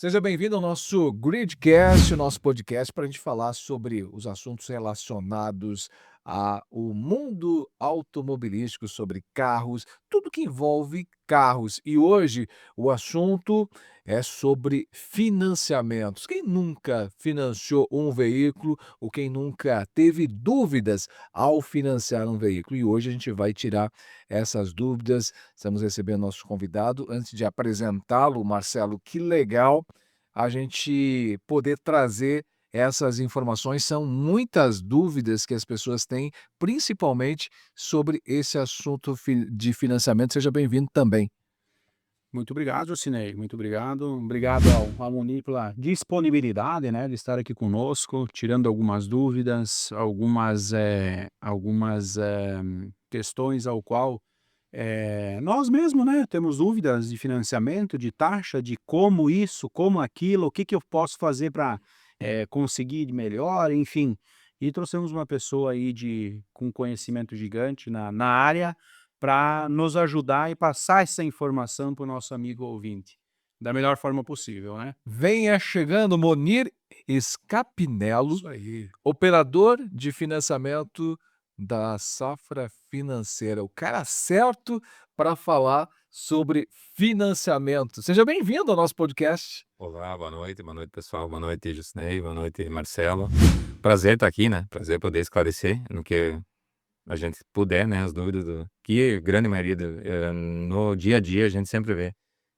Seja bem-vindo ao nosso Gridcast, o nosso podcast para a gente falar sobre os assuntos relacionados ao mundo automobilístico, sobre carros, tudo que envolve carros. E hoje o assunto é sobre financiamentos. Quem nunca financiou um veículo ou quem nunca teve dúvidas ao financiar um veículo? E hoje a gente vai tirar essas dúvidas. Estamos recebendo nosso convidado. Antes de apresentá-lo, Marcelo, que legal a gente poder trazer essas informações. São muitas dúvidas que as pessoas têm, principalmente sobre esse assunto de financiamento. Seja bem-vindo também. Muito obrigado, Jocinei, muito obrigado. Obrigado ao Moni pela disponibilidade, né, de estar aqui conosco, tirando algumas dúvidas, algumas questões ao qual, nós mesmo, né, temos dúvidas de financiamento, de taxa, de como isso, como aquilo, o que que eu posso fazer para conseguir de melhor, enfim. E trouxemos uma pessoa aí com conhecimento gigante na área, para nos ajudar e passar essa informação para o nosso amigo ouvinte, da melhor forma possível, né. Venha chegando Monir Scapinello, Isso aí. operador de financiamento da Safra Financeira, o cara certo para falar sobre financiamento. Seja bem-vindo ao nosso podcast. Olá, boa noite pessoal, boa noite Jusnei, boa noite Marcelo. Prazer estar aqui, né? Prazer poder esclarecer no que a gente puder, né? As dúvidas que a grande maioria no dia a dia a gente sempre vê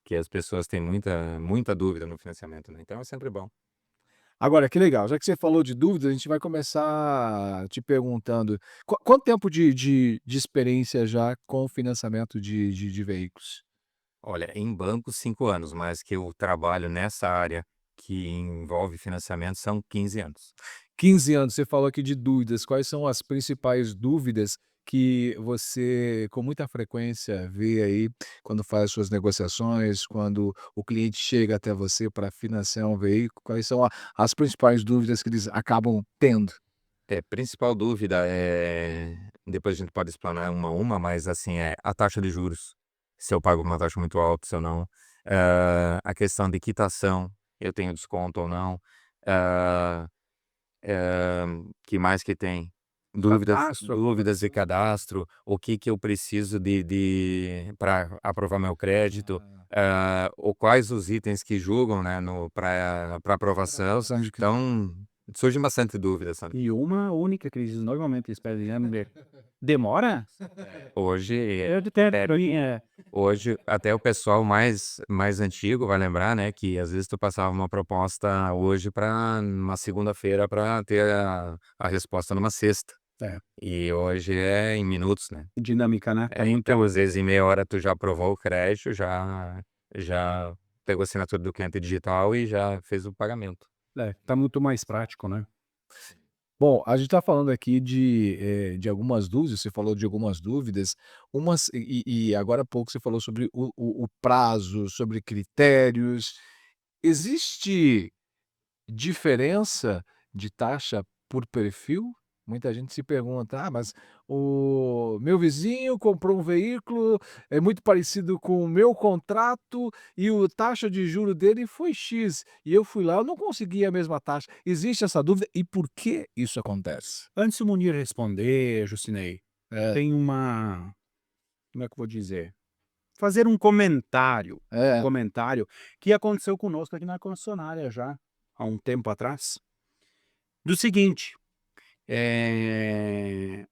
que as pessoas têm muita dúvida no financiamento, né? Então é sempre bom. Agora, que legal, já que você falou de dúvidas, a gente vai começar te perguntando, quanto tempo de experiência já com financiamento de veículos? Olha, em banco 5 anos, mas que eu trabalho nessa área que envolve financiamento são 15 anos. 15 anos, você falou aqui de dúvidas, quais são as principais dúvidas que você, com muita frequência, vê aí quando faz suas negociações, quando o cliente chega até você para financiar um veículo, quais são as principais dúvidas que eles acabam tendo? Principal dúvida depois a gente pode explanar uma a uma, mas assim, é a taxa de juros, se eu pago uma taxa muito alta, se eu não. A questão de quitação, eu tenho desconto ou não. Hã, que mais que tem? Cadastro. Dúvidas de cadastro, o que que eu preciso de para aprovar meu crédito, Ah, ou quais os itens que julgam, né, no pra aprovação. aprovação de Então, surge bastante dúvida, sabe. E uma única que eles normalmente eles pedem, né, demora? Hoje Eu detesto hoje até o pessoal mais antigo vai lembrar, né, que às vezes tu passava uma proposta hoje para uma segunda-feira para ter a resposta numa sexta. é, E hoje é em minutos, né. dinâmica, né, tá Então muito às vezes em meia hora tu já aprovou o crédito, já pegou a assinatura do cliente digital e já fez o pagamento. tá muito mais prático, né. bom, a gente está falando aqui de algumas dúvidas, você falou de algumas dúvidas, umas e agora há pouco você falou sobre o prazo, sobre critérios. Existe diferença de taxa por perfil? Muita gente se pergunta: "Ah, mas o meu vizinho comprou um veículo, é muito parecido com o meu contrato e o taxa de juro dele foi X, e eu fui lá, eu não consegui a mesma taxa". Existe essa dúvida e por que isso acontece? Antes do Munir responder, Jucinei, É, tem como é que eu vou dizer? Fazer um é. comentário que aconteceu conosco aqui na concessionária já, há um tempo atrás, do seguinte, eh,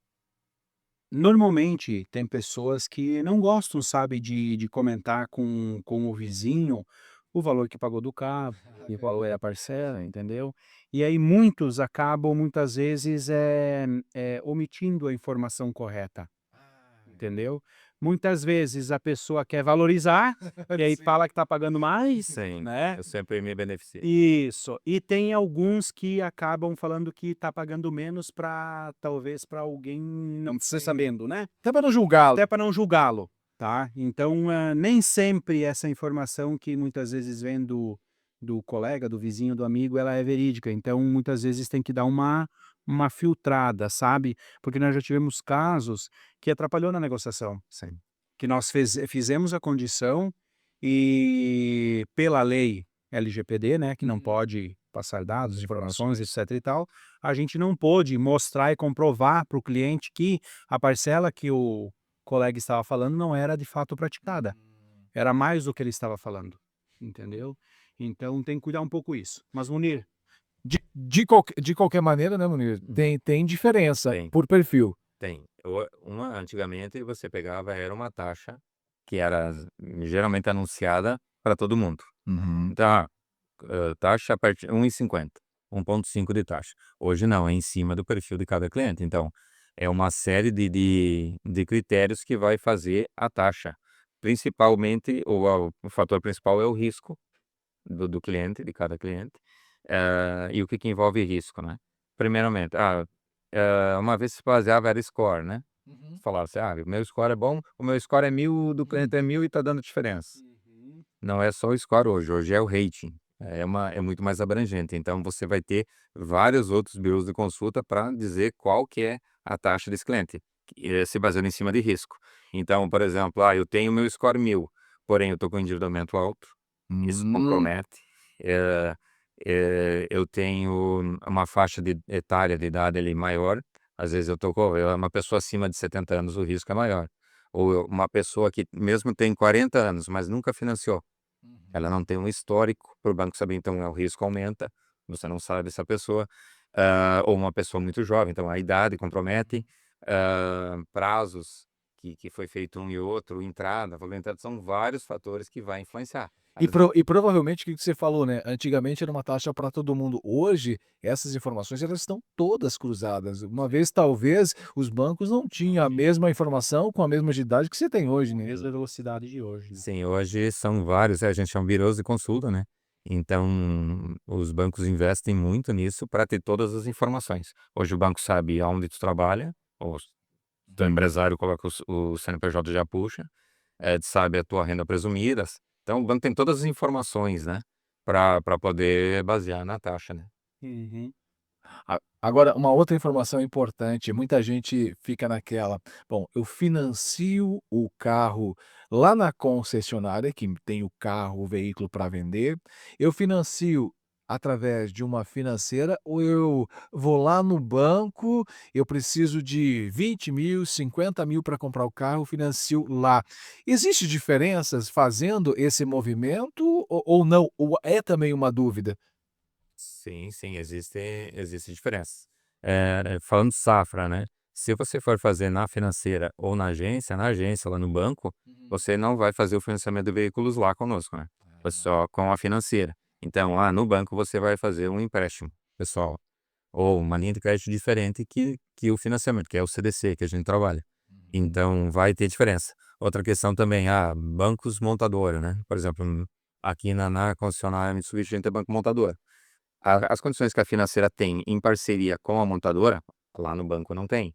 normalmente tem pessoas que não gostam, sabe, de comentar com o vizinho o valor que pagou do carro, e qual é a parcela, entendeu. E aí muitos acabam muitas vezes, omitindo a informação correta. Entendeu? Muitas vezes a pessoa quer valorizar, e aí Sim. fala que está pagando mais, Sim, né. eu sempre me beneficiei. Isso. E tem alguns que acabam falando que está pagando menos para talvez para alguém não ser Sim. sabendo, né. Até para não julgá-lo. Até para não julgá-lo, tá. Então, nem sempre essa informação que muitas vezes vem do colega, do vizinho, do amigo, ela é verídica. Então, muitas vezes tem que dar uma filtrada, sabe. Porque nós já tivemos casos que atrapalhou na negociação. Sim. Que nós fizemos a condição e, pela lei, LGPD, né, que não pode passar dados, informações, etc e tal, a gente não pôde mostrar e comprovar para o cliente que a parcela que o colega estava falando não era de fato praticada. Era mais do que ele estava falando, entendeu? Então tem que cuidar um pouco isso. Mas Munir, De qualquer maneira, né, Munir, tem diferença Tem. por perfil. Tem. Antigamente você pegava, era uma taxa que era geralmente anunciada para todo mundo. Uhum. Então, taxa a partir 1,50, 1,5 de taxa. Hoje não, é em cima do perfil de cada cliente. Então, é uma série de critérios que vai fazer a taxa. Principalmente, o fator principal é o risco do cliente, de cada cliente. E o que envolve risco, né? Primeiramente, uma vez se baseava era score, né? Falava assim, o meu score é bom, o meu score é 1000, o do cliente é 1000 e tá dando diferença. Não é só o score hoje é o rating. É muito mais abrangente. Então, você vai ter vários outros bureaus de consulta para dizer qual que é a taxa desse cliente, se baseando em cima de risco. Então, por exemplo, eu tenho o meu score 1000, porém eu estou com endividamento alto, isso compromete. Eu tenho uma faixa etária de idade ali maior, às vezes uma pessoa acima de 70 anos, o risco é maior. Ou uma pessoa que mesmo tem 40 anos, mas nunca financiou. Ela não tem um histórico para o banco saber, então o risco aumenta, você não sabe essa pessoa. Ou uma pessoa muito jovem, então a idade compromete, prazos que foi feito um e outro, entrada, valor de entrada, são vários fatores que vai influenciar. E provavelmente o que você falou, né, antigamente era uma taxa para todo mundo, hoje essas informações elas estão todas cruzadas, uma vez talvez os bancos não tinham a mesma informação com a mesma agilidade que você tem hoje, né. mesma velocidade de hoje, né? Sim, hoje são vários, a gente chama bureaus de consulta, né? Então, os bancos investem muito nisso para ter todas as informações. Hoje o banco sabe aonde tu trabalha, ou o empresário coloca o CNPJ já puxa, sabe a tua renda presumida. Então, o banco tem todas as informações, né? Para poder basear na taxa, né? Uhum. Agora, uma outra informação importante, muita gente fica naquela: "Bom, eu financio o carro lá na concessionária que tem o carro, o veículo para vender, eu financio através de uma financeira ou eu vou lá no banco, eu preciso de 20.000, 50.000 para comprar o carro, financio lá". Existe diferenças fazendo esse movimento ou não? Ou é também uma dúvida? Sim, sim, existe diferença. Falando de safra, né? Se você for fazer na financeira ou na agência, lá no banco, você não vai fazer o financiamento de veículos lá conosco, né? É só com a financeira. Então, lá no banco você vai fazer um empréstimo, pessoal, ou uma linha de crédito diferente que o financiamento, que é o CDC, que a gente trabalha. Então, vai ter diferença. Outra questão também, bancos montadora, né? Por exemplo, aqui na concessionária Mitsubishi, a gente é banco montador. As condições que a financeira tem em parceria com a montadora, lá no banco não tem.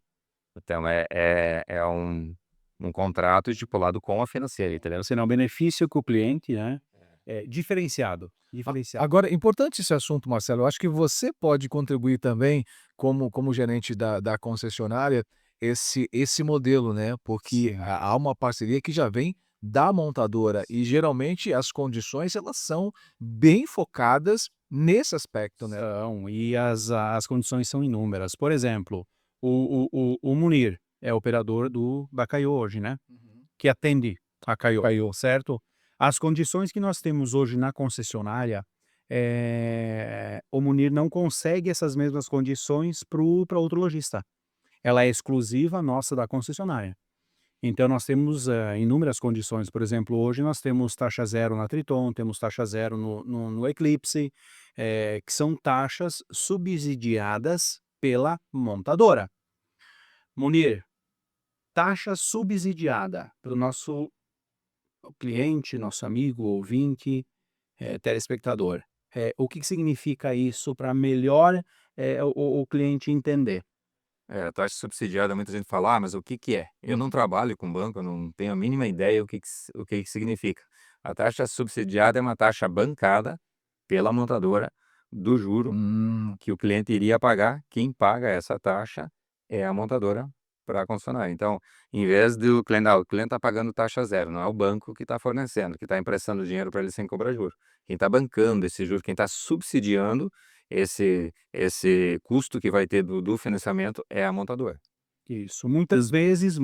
Então é um contrato estipulado com a financeira, entendeu? Será um benefício que o cliente, né, é diferenciado, diferenciado. Agora, importante esse assunto, Marcelo, eu acho que você pode contribuir também como gerente da concessionária, esse modelo, né, porque Sim. há uma parceria que já vem da montadora e geralmente as condições elas são bem focadas nesse aspecto, né. São, e as condições são inúmeras. Por exemplo, o Munir é operador da Caio hoje, né, que atende a Caio, certo? As condições que nós temos hoje na concessionária, o Munir não consegue essas mesmas condições para outro lojista. Ela é exclusiva nossa da concessionária. Então nós temos, inúmeras condições, por exemplo, hoje nós temos taxa zero na Triton, temos taxa zero no Eclipse, que são taxas subsidiadas pela montadora. Munir, taxa subsidiada para o nosso cliente, nosso amigo, ouvinte, telespectador. O que que significa isso para melhor, o cliente entender? Taxa subsidiada, muita gente fala: mas o que que é? Eu não trabalho com banco, eu não tenho a mínima ideia o que que significa. A taxa subsidiada é uma taxa bancada pela montadora do juro Hum. que o cliente iria pagar. Quem paga essa taxa é a montadora para a concessionária. Então, em vez do cliente, o cliente está pagando taxa zero, não é o banco que está fornecendo, que está emprestando dinheiro para ele sem cobrar juros. Quem está bancando esse juro, quem está subsidiando esse custo que vai ter do financiamento é a montadora. Isso. Muitas vezes,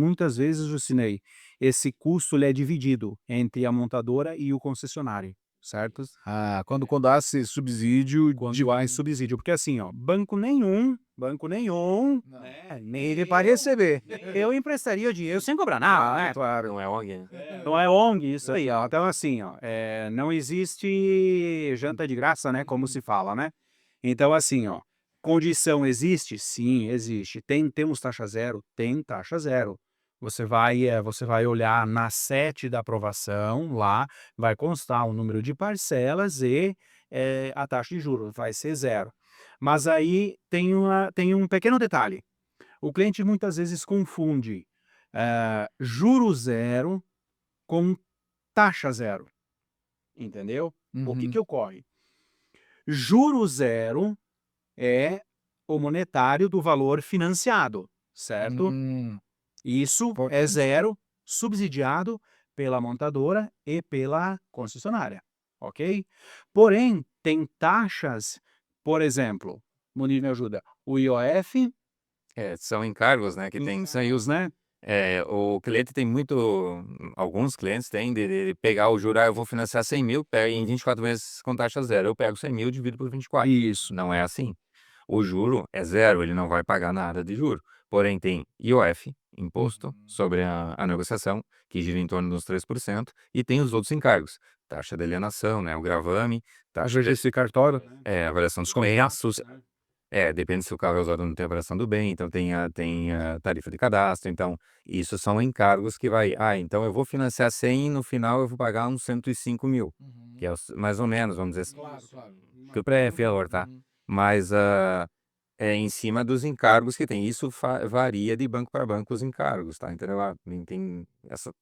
Jucinei, esse custo ele é dividido entre a montadora e o concessionário, certo? Ah, quando há esse subsídio Quando há esse subsídio. Porque assim, ó, banco nenhum, Não. né, nem ele vai receber. Eu emprestaria o dinheiro sem cobrar nada, né? Claro. Não é ONG. Não é ONG, isso aí, ó. Então, assim, ó, não existe janta de graça, né? Como se fala, né? Então, assim, ó, condição existe? Sim, existe. Temos taxa zero? Tem taxa zero. Você vai olhar na 7 da aprovação, lá vai constar o número de parcelas e a taxa de juros vai ser zero. Mas aí tem um pequeno detalhe. O cliente muitas vezes confunde juro zero com taxa zero, entendeu? O que Uhum. que ocorre? Juro zero é o monetário do valor financiado, certo? Hum, Isso é importante. zero, subsidiado pela montadora e pela concessionária, ok? Porém, tem taxas, por exemplo, Munir me ajuda, o IOF, São encargos, né, que tem. encargos, né? O cliente tem alguns clientes têm de pegar o juro, eu vou financiar 100 mil, pega em 24 meses com taxa zero, eu pego 100 mil e divido por 24. Isso. Não é assim. O juro é zero, ele não vai pagar nada de juro. Porém, tem IOF, Imposto sobre a negociação, que gira em torno dos 3%, e tem os outros encargos. Taxa de alienação, né, o gravame, taxa Esse cartório, avaliação dos preços. Depende se o carro é usado no tem avaliação do bem, então tem a tarifa de cadastro, então isso são encargos que vai, então eu vou financiar 100 e no final eu vou pagar uns 105 mil, que é mais ou menos, vamos dizer assim, Claro, claro. que o pré-fiador, tá? Mas é em cima dos encargos que tem, isso varia de banco para banco os encargos, tá? Entendeu? Tem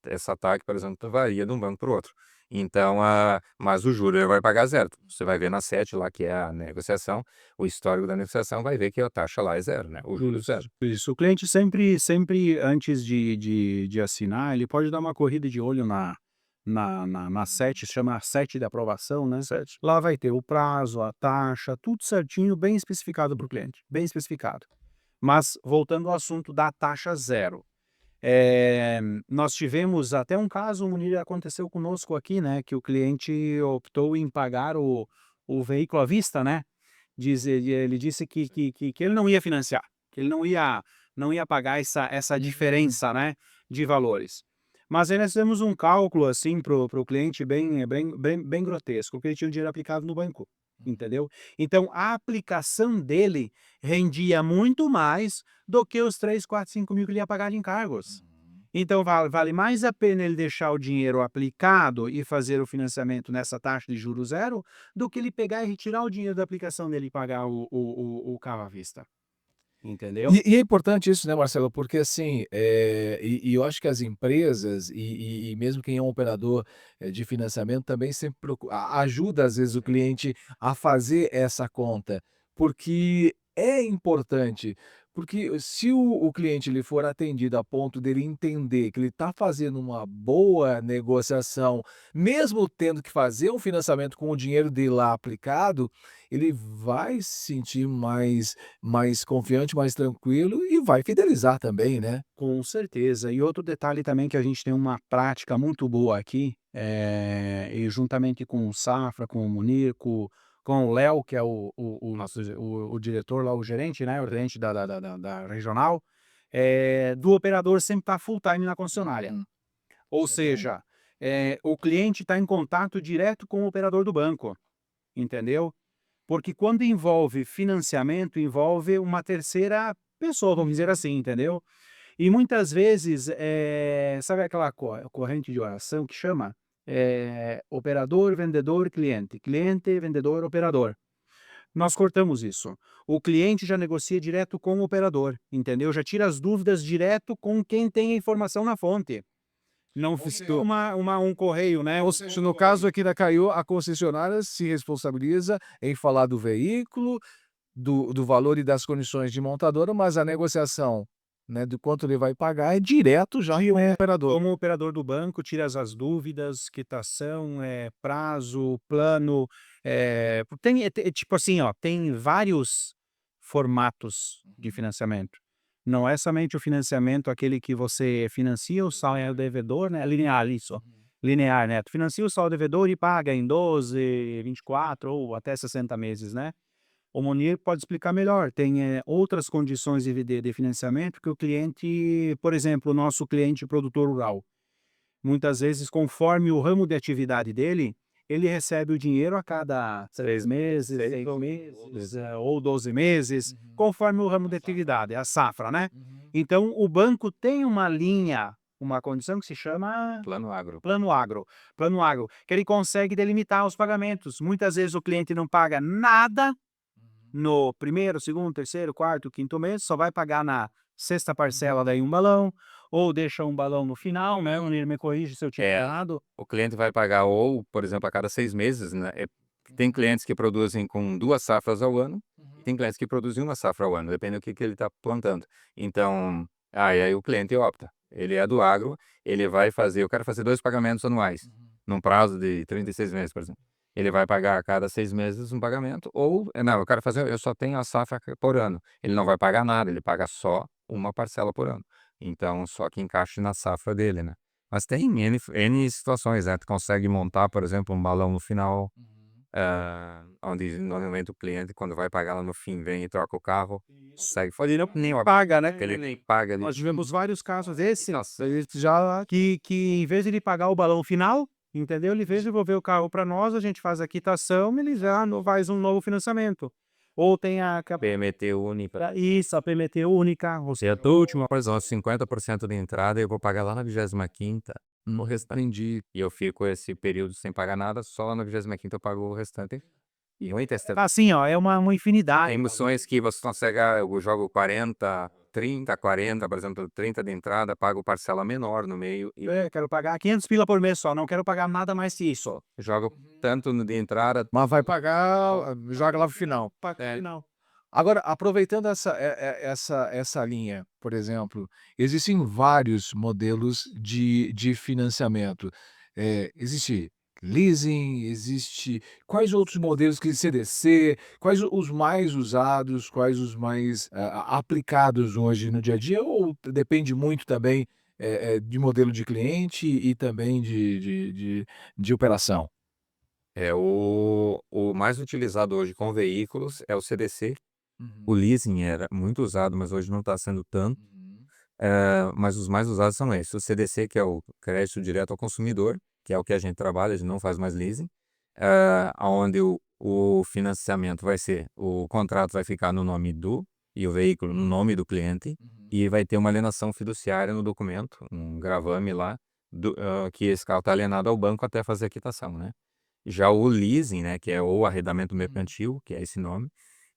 essa TAC, por exemplo, varia de um banco para o outro. Então, mas o juro ele vai pagar zero. Você vai ver na 7 lá, que é a negociação, o histórico da negociação vai ver que a taxa lá é zero, né? O juro zero. Isso. O cliente sempre antes de assinar, ele pode dar uma corrida de olho na 7, chama 7 de aprovação, né? Lá vai ter o prazo, a taxa, tudo certinho, bem especificado para o cliente, bem especificado. Mas, voltando ao assunto da taxa zero, nós tivemos até um caso, Munir, aconteceu conosco aqui, né? Que o cliente optou em pagar o veículo à vista, né? Ele disse que ele não ia financiar, que ele não ia pagar essa diferença, né, de valores. Mas aí nós fizemos um cálculo assim pro cliente bem grotesco, porque ele tinha o dinheiro aplicado no banco, entendeu? Então a aplicação dele rendia muito mais do que os 3, 4, 5 mil que ele ia pagar de encargos. Então vale mais a pena ele deixar o dinheiro aplicado e fazer o financiamento nessa taxa de juros zero, do que ele pegar e retirar o dinheiro da aplicação dele e pagar o carro à vista. Entendeu? E é importante isso, né, Marcelo, porque assim, e eu acho que as empresas e mesmo quem é um operador, de financiamento também sempre ajuda às vezes o cliente a fazer essa conta, porque é importante, porque se o cliente ele for atendido a ponto dele entender que ele está fazendo uma boa negociação, mesmo tendo que fazer um financiamento com o dinheiro dele lá aplicado, ele vai se sentir mais confiante, mais tranquilo e vai fidelizar também, né. Com certeza. E outro detalhe também que a gente tem uma prática muito boa aqui, e juntamente com o Safra, com o Munir, com o Léo, que é o nosso o diretor lá, o gerente, né, o gerente da regional, do operador sempre estar full time na concessionária. Uhum. Ou Isso é bom. seja, o cliente está em contato direto com o operador do banco, entendeu? Porque quando envolve financiamento, envolve uma terceira pessoa, vamos dizer assim, entendeu? E muitas vezes, sabe aquela corrente de oração que chama? Operador, vendedor, cliente. Cliente, vendedor, operador. Nós cortamos isso. O cliente já negocia direto com o operador, entendeu? Já tira as dúvidas direto com quem tem a informação na fonte. Não fica um correio, né? Ou seja, no caso aqui da Caio, a concessionária se responsabiliza em falar do veículo, do valor e das condições de montadora, mas a negociação né, do quanto ele vai pagar, é direto já com o operador. Como operador do banco, tira as dúvidas, quitação, prazo, plano, tipo assim, ó, tem vários formatos de financiamento. Não é somente o financiamento aquele que você financia o saldo devedor, né, linear, isso, linear, né, tu financia o saldo devedor e paga em 12, 24 ou até 60 meses, né. O Monir pode explicar melhor. Tem outras condições de financiamento que o cliente, por exemplo, o nosso cliente produtor rural, muitas vezes, conforme o ramo de atividade dele, ele recebe o dinheiro a cada 3 meses, 6 meses, ou 12 meses, conforme o ramo de atividade, a safra, né? Então, o banco tem uma linha, uma condição que se chama Plano agro. Plano agro, que ele consegue delimitar os pagamentos. Muitas vezes o cliente não paga nada no primeiro, segundo, terceiro, quarto, quinto mês, só vai pagar na sexta parcela daí um balão, ou deixa um balão no final, né? Ele me corrige se eu tiver errado. O cliente vai pagar ou, por exemplo, a cada 6 meses, né? Tem clientes que produzem com 2 safras ao ano, e tem clientes que produzem 1 safra ao ano, depende do que ele está plantando. Então, e aí o cliente opta. Ele é do agro, ele vai fazer, eu quero fazer 2 pagamentos anuais, num prazo de 36 meses, por exemplo. Ele vai pagar a cada 6 meses um pagamento, ou, não, eu quero fazer, eu só tenho a safra por ano. Ele não vai pagar nada, ele paga só uma parcela por ano. Então, só que encaixe na safra dele, né? Mas tem N situações, né? Tu consegue montar, por exemplo, um balão no final, onde normalmente o cliente, quando vai pagar lá no fim, vem e troca o carro, consegue fazer nem Paga, né? ele nem paga ali. Nós tivemos vários casos esse, Nossa, já que em vez de ele pagar o balão final, entendeu? Ele fez devolver o carro para nós, a gente faz a quitação, ele já faz um novo financiamento. Ou tem a PMT única. isso, a PMT única, ou Se seja, a tua última, por exemplo, 50% de entrada, eu vou pagar lá na 25ª, no restante. E eu fico esse período sem pagar nada, só lá na 25ª eu pago o restante. E eu entendo. assim, ó, é uma infinidade. Tem emoções que você consegue, eu jogo 40, 30, 40, por exemplo, 30 de entrada, pago parcela menor no meio e Quero pagar 500 pila por mês só, não quero pagar nada mais que isso. jogo tanto no de entrada. Mas vai pagar, joga lá pro final. Não. Agora, aproveitando essa linha, por exemplo, existem vários modelos de financiamento. Existe leasing, existe quais outros modelos que CDC, quais os mais usados, quais os mais, aplicados hoje no dia a dia, ou depende muito também, de modelo de cliente e também de operação? O mais utilizado hoje com veículos é o CDC. O leasing era muito usado, mas hoje não está sendo tanto. Mas os mais usados são esses. O CDC, que é o crédito direto ao consumidor, que é o que a gente trabalha, a gente não faz mais leasing, onde o financiamento vai ser, o contrato vai ficar no nome e o veículo no nome do cliente, e vai ter uma alienação fiduciária no documento, um gravame lá, que esse carro está alienado ao banco até fazer a quitação, né? Já o leasing, né, que é o arrendamento mercantil, que é esse nome,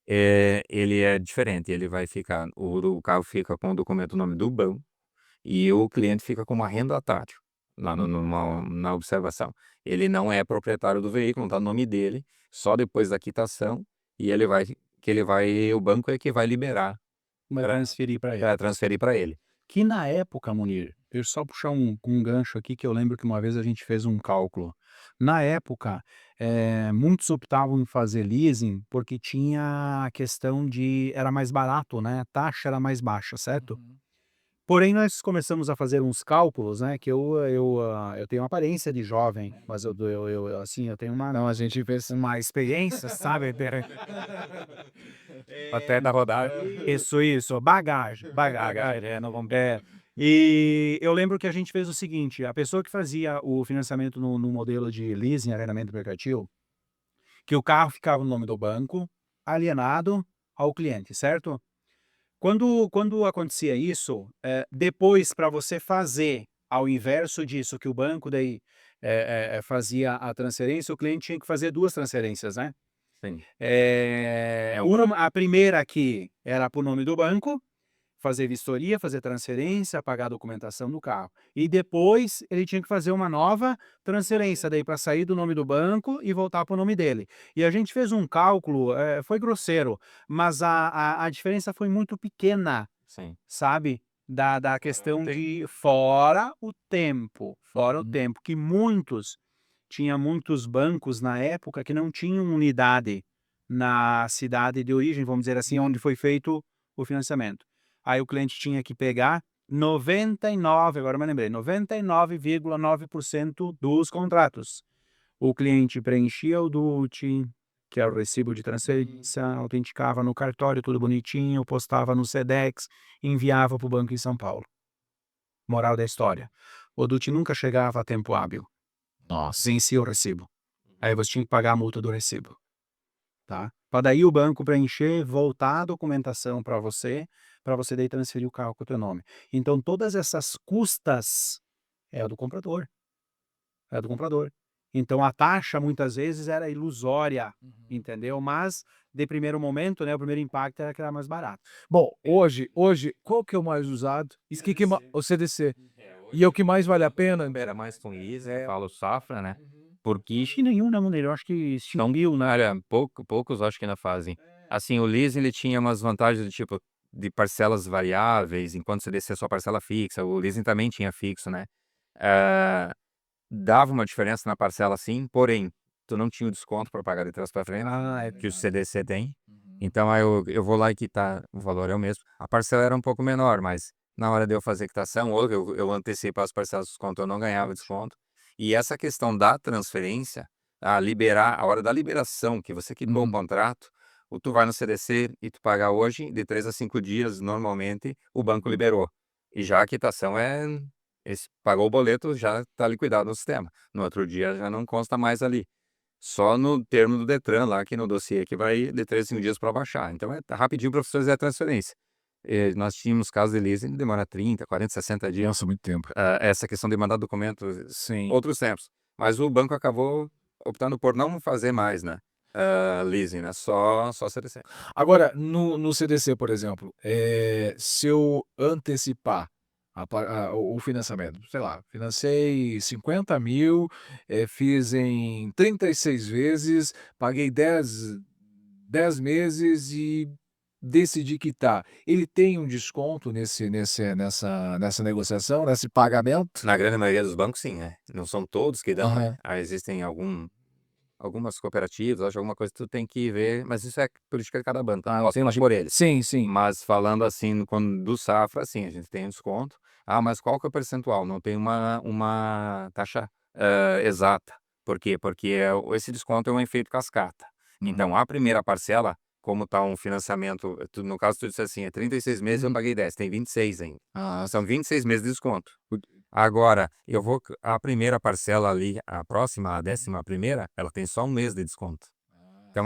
ele é diferente, ele vai ficar, o carro fica com o documento no nome do banco e o cliente fica como arrendatário lá na observação. Ele não é proprietário do veículo, não está no nome dele, só depois da quitação e o banco é que vai liberar Transferir para ele. para transferir para ele. Que na época, Munir, deixa eu só puxar um gancho aqui, que eu lembro que uma vez a gente fez um cálculo. Na época, muitos optavam em fazer leasing porque tinha a questão de era mais barato, né, a taxa era mais baixa, certo? Porém, nós começamos a fazer uns cálculos, né, que eu tenho uma aparência de jovem, mas assim, eu tenho Não, a gente fez uma experiência, sabe? Até na rodada. Isso, bagagem, não vamos e eu lembro que a gente fez o seguinte, a pessoa que fazia o financiamento no modelo de leasing, arrendamento mercantil, que o carro ficava no nome do banco, alienado ao cliente, certo? Quando acontecia isso, depois para você fazer ao inverso disso, que o banco daí fazia a transferência, o cliente tinha que fazer 2 transferências, né? Sim. A primeira aqui era para o nome do banco, fazer vistoria, fazer transferência, pagar a documentação do carro. E depois ele tinha que fazer uma nova transferência daí para sair do nome do banco e voltar para o nome dele. E a gente fez um cálculo, foi grosseiro, mas a diferença foi muito pequena, Sim. sabe? da questão de fora o tempo, que tinha muitos bancos na época que não tinham unidade na cidade de origem, vamos dizer assim, onde foi feito o financiamento. Aí o cliente tinha que pegar 99, agora eu me lembrei, 99,9% dos contratos. O cliente preenchia o DUT, que é o recibo de transferência, autenticava no cartório, tudo bonitinho, postava no Sedex, enviava para o banco em São Paulo. Moral da história: o DUT nunca chegava a tempo hábil, Nossa. vencia o recibo. Aí você tinha que pagar a multa do recibo, tá? Para daí o banco preencher, voltar a documentação para você daí transferir o carro com o teu nome. Então todas essas custas é do comprador. É do comprador. Então a taxa muitas vezes era ilusória, entendeu? Mas de primeiro momento, né, o primeiro impacto era que era mais barato. Bom, hoje, qual que é o mais usado? Isso que o CDC. E é o que mais vale a pena? Era mais com isso, É. falo safra, né? Uhum. Porque Acho que nenhum, né, Moneiro? Eu acho que extinguiu, né? olha, poucos acho que ainda fazem. Assim, o leasing ele tinha umas vantagens do tipo de parcelas variáveis, enquanto o CDC é só parcela fixa. O leasing também tinha fixo, né? Eh, Dava uma diferença na parcela sim, porém, tu não tinha o desconto para pagar de trás para frente, É que o verdade. CDC tem. Uhum. Então, aí eu vou lá e quitar, o valor é o mesmo. A parcela era um pouco menor, mas na hora de eu fazer quitação, ou eu antecipo as parcelas do desconto, eu não ganhava desconto. E essa questão da transferência, a hora da liberação, que você quitou o Uhum. contrato, ou tu vai no CDC e tu paga hoje, de 3 a 5 dias, normalmente, o banco liberou. E já a quitação pagou o boleto, já está liquidado no sistema. No outro dia já não consta mais ali. Só no termo do Detran lá, que no dossiê que vai de 3 a 5 dias para baixar. Então rapidinho para você fazer a transferência. Nós tínhamos casos de leasing, demora 30, 40, 60 dias. Nossa, muito tempo. Essa questão de mandar documento, Sim. outros tempos. Mas o banco acabou optando por não fazer mais, né? Leasing, né? Só CDC. Agora, no CDC, por exemplo, se eu antecipar o financiamento, sei lá, financei 50.000, fiz em 36 vezes, paguei 10 meses e decidi quitar. Ele tem um desconto nessa negociação, nesse pagamento? Na grande maioria dos bancos, sim, né? Não são todos que dão, né? Aham. Existem algumas cooperativas, acho alguma coisa que tu tem que ver, mas isso é política de cada banco. Você imagina por eles. Sim, sim. Mas falando assim, quando do safra, sim, a gente tem um desconto. Mas qual que é o percentual? Não tem uma taxa exata. Por quê? Porque esse desconto é um efeito cascata. Uhum. Então, a primeira parcela, como está um financiamento, no caso tu disse assim, é 36 meses, eu Uhum. paguei 10, tem 26 ainda. Ah, São 26 meses de desconto. Agora, a primeira parcela ali, a próxima, a 11ª, ela tem só um mês de desconto. Então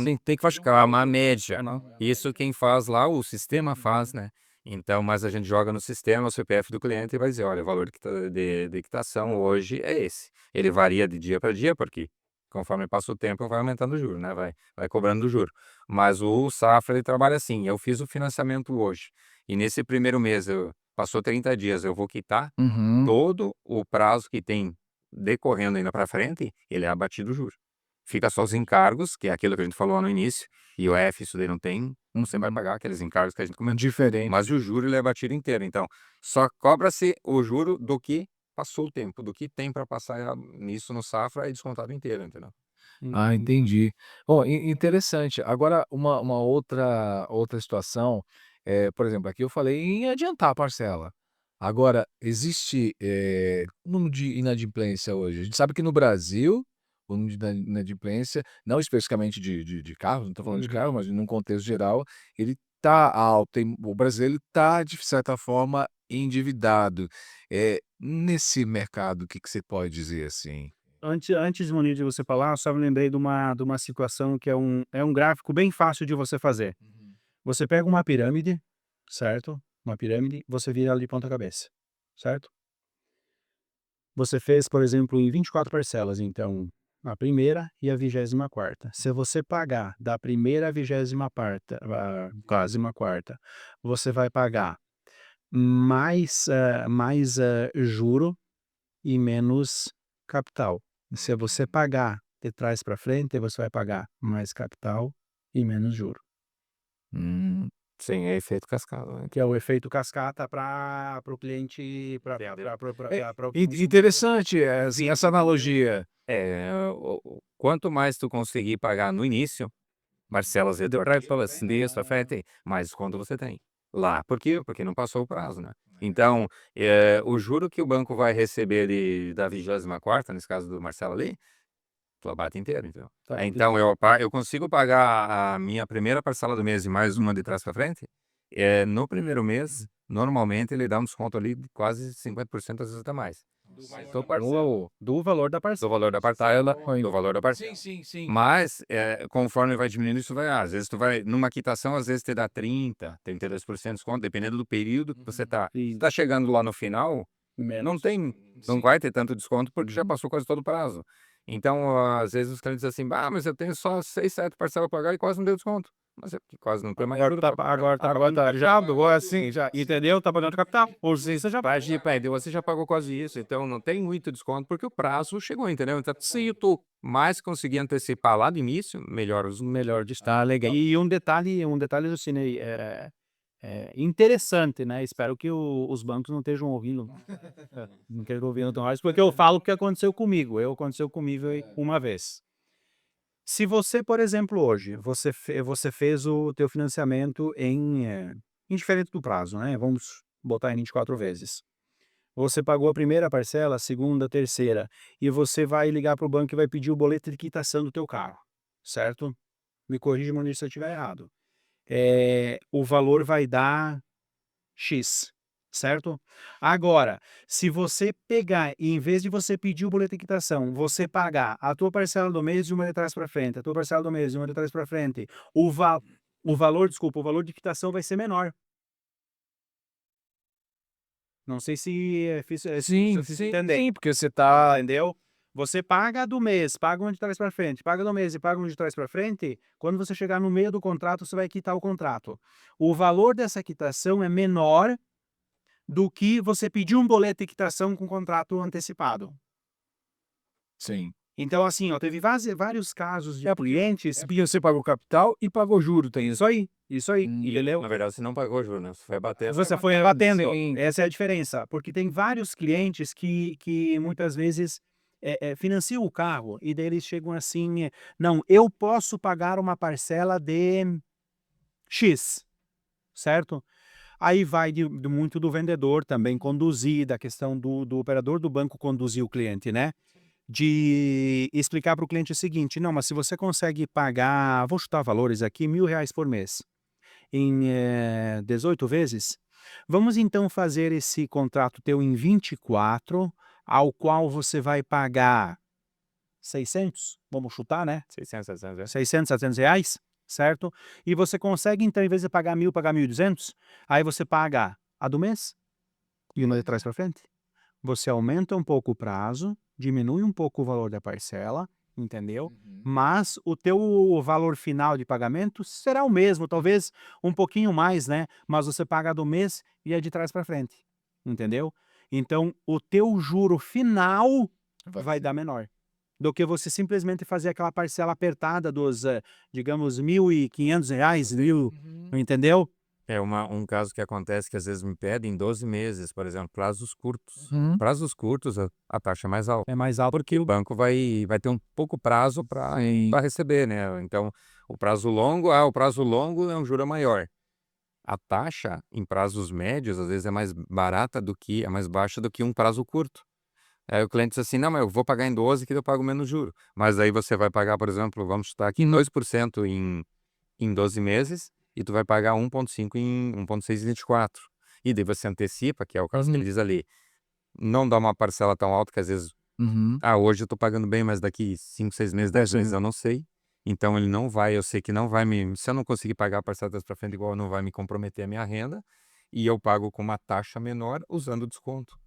sim, tem que é uma média. não. Isso quem faz lá, o sistema faz, né? Então, mas a gente joga no sistema o CPF do cliente e vai dizer, olha, o valor de quitação hoje é esse. Ele varia de dia para dia, porque conforme passa o tempo vai aumentando o juro, né? Vai cobrando o juro. Mas o Safra, ele trabalha assim, eu fiz o financiamento hoje, e nesse primeiro mês, passou 30 dias, eu vou quitar Uhum. todo o prazo que tem decorrendo ainda para frente, ele é abatido o juro. Fica só os encargos, que é aquilo que a gente falou lá no início, e o F, isso daí não tem, você vai Uhum. pagar aqueles encargos que a gente comentou. Diferente. Mas o juro ele é batido inteiro, então só cobra-se o juro do que passou o tempo, do que tem para passar nisso no Safra é descontado inteiro, entendeu? Ah, entendi. Ó, interessante. Agora uma outra situação, por exemplo, aqui eu falei em adiantar a parcela. Agora existe, número de inadimplência hoje. A gente sabe que no Brasil, o número de inadimplência, não especificamente de carro, não estou falando de carro, mas num contexto geral, ele tá alto, o brasileiro está de certa forma endividado. Nesse mercado, o que que você pode dizer assim? Antes, Moniz, de você falar, eu só me lembrei de uma situação que é um gráfico bem fácil de você fazer. Uhum. Você pega uma pirâmide, certo? Uma pirâmide, você vira ela de ponta cabeça, certo? Você fez, por exemplo, em 24 parcelas, então, a primeira e a 24ª. Se você pagar da primeira à 24ª, você vai pagar mais juro e menos capital. Se você pagar de trás para frente, você vai pagar mais capital e menos juro. Hum. Sim, é efeito cascata, né. que é o efeito cascata para o cliente, para o consumidor. Interessante, assim, essa analogia. É, quanto mais tu conseguir pagar no início, parcelas retroativas, mês à frente, mais desconto você tem. Lá, por quê? Porque não passou o prazo, né. Então, o juro que o banco vai receber da 24ª, nesse caso do Marcelo ali, tu abate inteiro, entendeu. Tá, Então eu consigo pagar a minha primeira parcela do mês e mais uma de trás para frente, no primeiro mês, normalmente ele dá um desconto ali de quase 50%, às vezes até mais. Então do valor da do parcela. valor da parcela, do valor da parcela. Sim. Mas, conforme vai diminuindo, isso vai às vezes tu vai numa quitação, às vezes te dá 32% de desconto, dependendo do período que você tá. Se tá chegando lá no final, não tem não vai ter tanto desconto, porque já passou quase todo o prazo. Então, às vezes os clientes dizem assim: "Ah, mas eu tenho só 6, 7 parcelas pra pagar e quase não deu desconto". Mas é porque quase não tem mais juros pra Já pagou assim, já entendeu? Tá pagando capital. Ou seja, você já Mas depende, você já pagou quase isso, então não tem muito desconto, porque o prazo chegou, entendeu? Então, se tu mais conseguir antecipar lá do início, melhor os melhor de estar legal. E um detalhe assim, né, interessante, né, espero que os bancos não estejam ouvindo, não estejam ouvindo tão mais, porque eu falo o que aconteceu comigo, aconteceu comigo uma vez. Se você, por exemplo, hoje, você fez o teu financiamento em diferente do prazo, né, vamos botar em 24 vezes. Você pagou a primeira parcela, a segunda, a terceira, e você vai ligar para o banco e vai pedir o boleto de quitação do teu carro, certo? Me corrija se eu estiver errado. O valor vai dar X, certo? Agora, se você pegar e em vez de você pedir o boleto de quitação, você pagar a tua parcela do mês de uma de trás para frente, a tua parcela do mês de uma de trás para frente, o valor de quitação vai ser menor. Não sei se se eu fiz entender. Sim, porque você tá Entendeu? Você paga do mês, paga um de trás para frente, paga do mês e paga um de trás para frente, quando você chegar no meio do contrato, você vai quitar o contrato. O valor dessa quitação é menor do que você pedir um boleto de quitação com contrato antecipado. sim. Então, assim, ó, teve vários casos de clientes. Porque você pagou capital e pagou juro, tem isso? Isso aí, entendeu? na verdade, você não pagou juros, né, você vai bater. Você foi batendo, Sim. essa é a diferença, porque tem vários clientes que muitas vezes financiam o carro e daí eles chegam assim, não, eu posso pagar uma parcela de X, certo? Aí vai muito do vendedor também conduzir, da questão do operador do banco conduzir o cliente, né? De explicar para o cliente o seguinte, não, mas se você consegue pagar, vou chutar valores aqui, R$ 1.000 por mês, em 18 vezes, vamos então fazer esse contrato teu em 24, ao qual você vai pagar 600, vamos chutar, né? 600, 700, é. 600, 700 reais, certo? E você consegue, então, em vez de pagar 1.000, pagar 1.200, aí você paga a do mês e uma de trás para frente. Você aumenta um pouco o prazo, diminui um pouco o valor da parcela, entendeu? Mas o teu valor final de pagamento será o mesmo, talvez um pouquinho mais, né? Mas você paga a do mês e a de trás para frente, entendeu? Então, o teu juro final vai dar menor do que você simplesmente fazer aquela parcela apertada dos, digamos, R$ 1.500, entendeu? É um caso que acontece que às vezes me pedem 12 meses, por exemplo, prazos curtos. Uhum. Prazos curtos, a taxa é mais alta. É mais alto Porque o banco vai ter um pouco prazo para receber, né? Então, o prazo longo é um juro maior. A taxa em prazos médios, às vezes, é mais baixa do que um prazo curto. Aí o cliente diz assim: não, mas eu vou pagar em 12 que eu pago menos juro. Mas aí você vai pagar, por exemplo, vamos chutar aqui, 2% em 12 meses, e tu vai pagar 1,5 em 1,6 em 24. E daí você antecipa, que é o caso que ele diz ali, não dá uma parcela tão alta que às vezes, Uhum. hoje eu tô pagando bem, mas daqui 5, 6 meses, 10 meses eu não sei. Então ele não vai, eu sei que não vai se eu não conseguir pagar a parcela das pra frente igual, não vai me comprometer a minha renda, e eu pago com uma taxa menor usando desconto.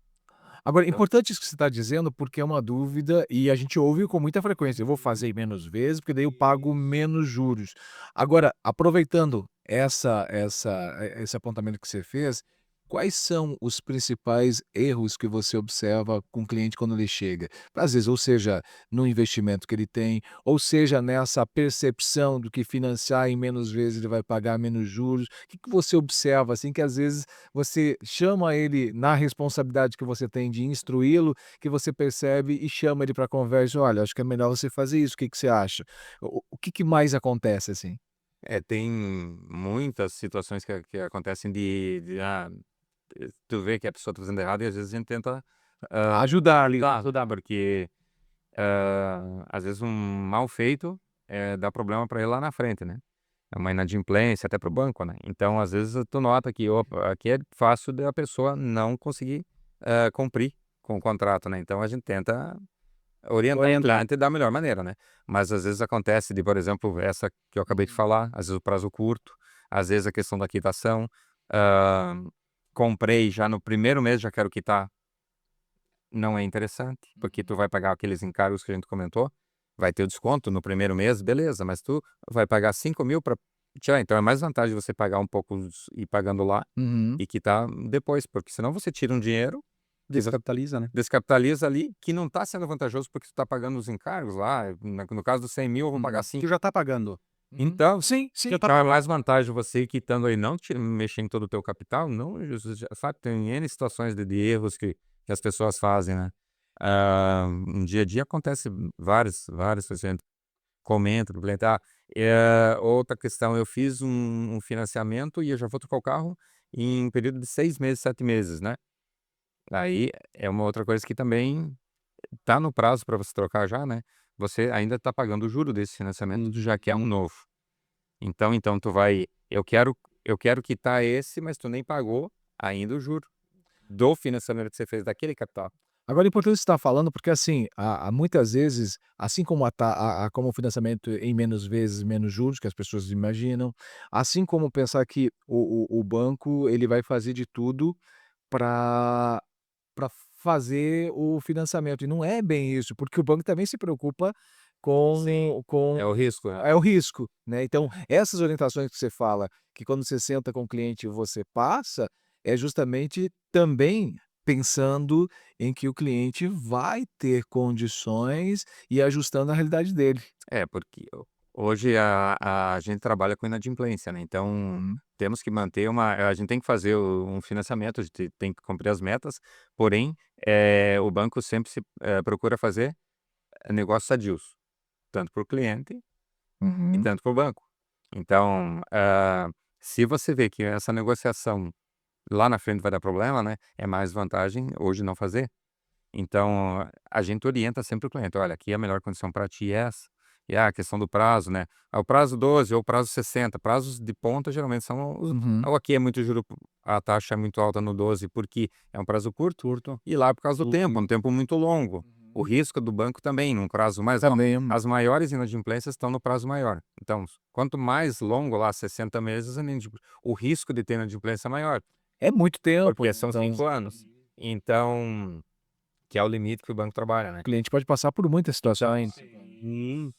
Agora, importante isso que você está dizendo, porque é uma dúvida e a gente ouve com muita frequência. Eu vou fazer menos vezes, porque daí eu pago menos juros. Agora, aproveitando esse apontamento que você fez, quais são os principais erros que você observa com o cliente quando ele chega? Às vezes, ou seja, no investimento que ele tem, ou seja, nessa percepção do que financiar em menos vezes ele vai pagar menos juros. O que que você observa, assim, que às vezes você chama ele na responsabilidade que você tem de instruí-lo, que você percebe e chama ele para conversa: "Olha, acho que é melhor você fazer isso, o que que você acha?" O que que mais acontece, assim? Tem muitas situações que acontecem tu vê que a pessoa tá fazendo errado e às vezes a gente tenta, ajudar ali, ajudar, porque, às vezes um mal feito, dá problema para ele lá na frente, né. É uma inadimplência até para o banco, né. Então, às vezes, tu nota que, opa, aqui é fácil da pessoa não conseguir, cumprir com o contrato, né. Então a gente tenta orientar o cliente da melhor maneira, né. Mas às vezes acontece de, por exemplo, essa que eu acabei de Uhum. falar, às vezes o prazo curto, às vezes a questão da quitação, hã, comprei já no primeiro mês já quero quitar, não é interessante, porque tu vai pagar aqueles encargos que a gente comentou, vai ter o desconto no primeiro mês, beleza, mas tu vai pagar 5.000 para tirar, então é mais vantagem você pagar um pouco e ir pagando lá Uhum. e quitar depois, porque senão você tira um dinheiro que Descapitaliza, né? descapitaliza ali, que não está sendo vantajoso, porque tu está pagando os encargos lá, no caso dos 100.000 eu vou pagar Uhum. 5. Tu já tá pagando. Uhum. Então, Sim, sim. então é mais vantagem você ir quitando aí, não mexer em todo o teu capital, não, sabe, tem N situações de erros que as pessoas fazem, né. No dia a dia acontece várias coisas, a gente comenta do cliente, outra questão, eu fiz um financiamento e eu já vou trocar o carro em um período de 6 meses, 7 meses, né. Aí é uma outra coisa que também tá no prazo para você trocar já, né, você ainda está pagando o juro desse financiamento, tu já quer um novo. Então tu vai eu quero quitar esse, mas tu nem pagou ainda o juro do financiamento que você fez daquele capital. Agora é importante você estar falando, porque assim, há muitas vezes, assim como como o financiamento em menos vezes, menos juros, que as pessoas imaginam, assim como pensar que o banco ele vai fazer de tudo para fazer o financiamento, e não é bem isso, porque o banco também se preocupa Sim. com É o risco, né. é o risco, né. Então, essas orientações que você fala, que quando você senta com o cliente você passa, é justamente também pensando em que o cliente vai ter condições e ajustando a realidade dele. Porque hoje a gente trabalha com inadimplência, né, então Uhum, temos que manter a gente tem que fazer um financiamento, a gente tem que cumprir as metas, porém, o banco sempre procura fazer negócios sadios, tanto para o cliente e uhum. tanto para o banco. Então, se você vê que essa negociação lá na frente vai dar problema, né, é mais vantagem hoje não fazer. Então, a gente orienta sempre o cliente: "Olha, aqui a melhor condição para ti é essa". E, a questão do prazo, né, o prazo 12 ou o prazo 60, prazos de ponta geralmente são os Uhum. ou aqui é muito juro, a taxa é muito alta no 12 porque é um prazo curto, Curto. e lá por causa do tempo, Uhum. um tempo muito longo. O Uhum. risco do banco também num prazo mais longo, Também. as maiores inadimplências estão no prazo maior. Então, quanto mais longo lá, 60 meses, o risco de ter inadimplência é maior, É muito tempo, porque são então 5 anos. Então, que é o limite que o banco trabalha, o né. cliente pode passar por muitas situações. Sim,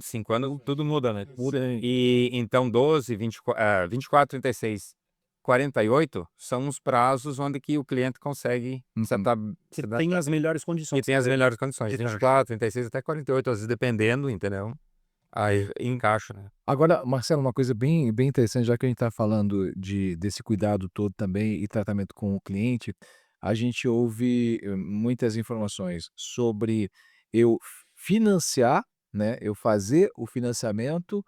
5 anos tudo muda, né. Muda. E então 12, 24, 36, 48 são os prazos onde que o cliente consegue Uhum. Você se tem adaptar as melhores e condições tem as melhores condições, de taxa. 24, 36 até 48, às vezes dependendo, entendeu. Aí encaixa, né. Agora, Marcelo, uma coisa bem interessante, já que a gente está falando desse cuidado todo também e tratamento com o cliente, a gente ouve muitas informações sobre eu financiar, né, eu fazer o financiamento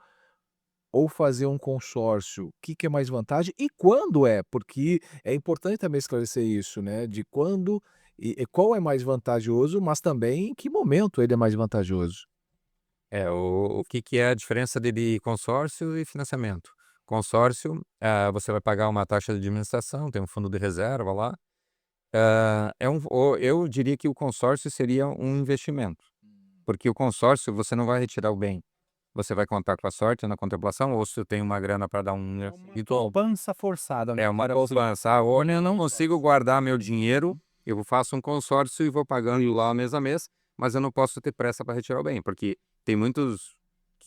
ou fazer um consórcio. O que que é mais vantagem e quando é? Porque é importante também esclarecer isso, né, de quando e qual é mais vantajoso, mas também em que momento ele é mais vantajoso. O que que é a diferença de consórcio e financiamento? Consórcio, você vai pagar uma taxa de administração, tem um fundo de reserva lá. Eu diria que o consórcio seria um investimento, porque o consórcio você não vai retirar o bem, você vai contar com a sorte na contemplação ou se tu tem uma grana para dar um ritual, Poupança forçada, né, é uma para você. poupança. Olha, eu não consigo guardar meu dinheiro, eu faço um consórcio e vou pagando lá mês a mês, mas eu não posso ter pressa para retirar o bem, porque tem muitos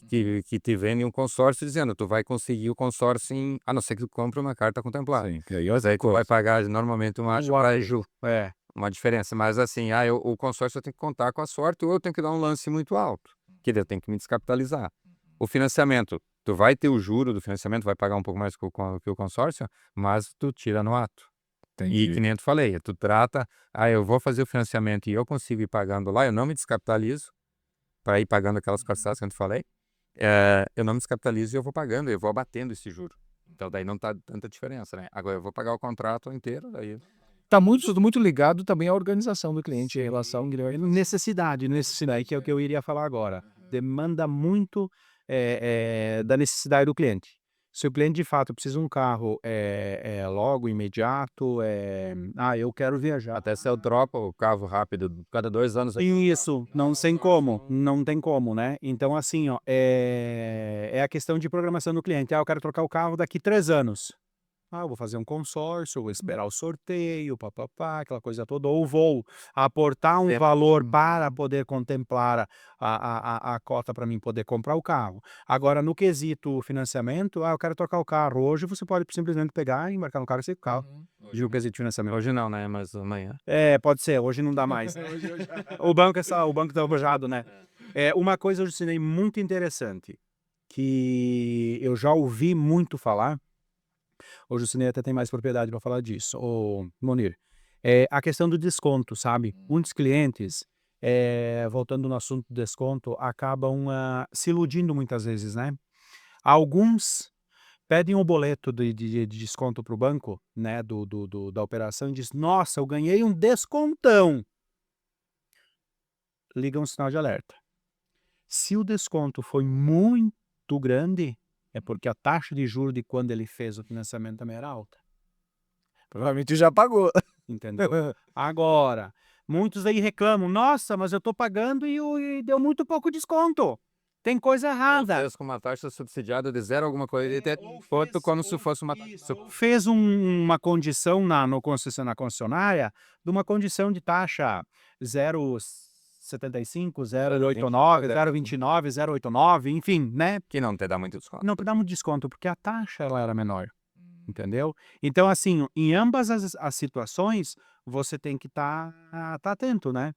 que te vendem um consórcio dizendo, tu vai conseguir o consórcio a não ser que tu compre uma carta contemplada. Sim, que aí Mas aí tu vai pagar normalmente É. uma diferença. Mas assim, o consórcio eu tenho que contar com a sorte ou eu tenho que dar um lance muito alto, que daí eu tenho que me descapitalizar. O financiamento, tu vai ter o juro do financiamento, vai pagar um pouco mais que o consórcio, mas tu tira no ato. E que entendi. nem tu falei, tu trata, eu vou fazer o financiamento e eu consigo ir pagando lá, eu não me descapitalizo para ir pagando aquelas parcelas que eu te falei, eu não me descapitalizo e eu vou pagando, eu vou abatendo esse juro. Então daí não tá tanta diferença, né? Agora eu vou pagar o contrato inteiro, daí... Tá tudo muito ligado também à organização do cliente em relação, Guilherme. Necessidade, que é o que eu iria falar agora. Demanda muito da necessidade do cliente. Se o cliente de fato precisa de um carro logo, imediato, eu quero viajar. Até se eu troco o carro rápido, cada 2 anos... Isso, não tem como, não tem como, né? Então, assim, ó, é a questão de programação do cliente. Eu quero trocar o carro daqui 3 anos. Eu vou fazer um consórcio, vou esperar o sorteio, papapá, aquela coisa toda, ou vou aportar um valor para poder contemplar a cota para mim poder comprar o carro. Agora, no quesito financiamento, eu quero trocar o carro. Hoje você pode simplesmente pegar, embarcar no carro e sair com o carro. De um quesito de financiamento. Hoje não, né? Mas amanhã. Pode ser, hoje não dá mais. O banco tá alvejado, né? Uma coisa eu ensinei muito interessante, que eu já ouvi muito falar. Hoje o Cine até tem mais propriedade para falar disso, o Monir. É a questão do desconto, sabe? Muitos clientes, voltando no assunto do desconto, acabam se iludindo muitas vezes, né? Alguns pedem um boleto de desconto para o banco, né, da operação, e diz, nossa, eu ganhei um descontão. Liga um sinal de alerta. Se o desconto foi muito grande, é porque a taxa de juros de quando ele fez o financiamento também era alta. Provavelmente já pagou. Entendeu? Agora, muitos aí reclamam, nossa, mas eu tô pagando e deu muito pouco desconto. Tem coisa errada. Fez com uma taxa subsidiada de 0 alguma coisa, e até quanto como se fosse uma Fez uma condição na concessionária de uma condição de taxa 0,75, 0,89, 0,29, 0,89, enfim, né? que não te dá muito desconto. Não dá muito desconto, porque a taxa ela era menor. Entendeu? Então, assim, em ambas as situações, você tem que estar atento, né?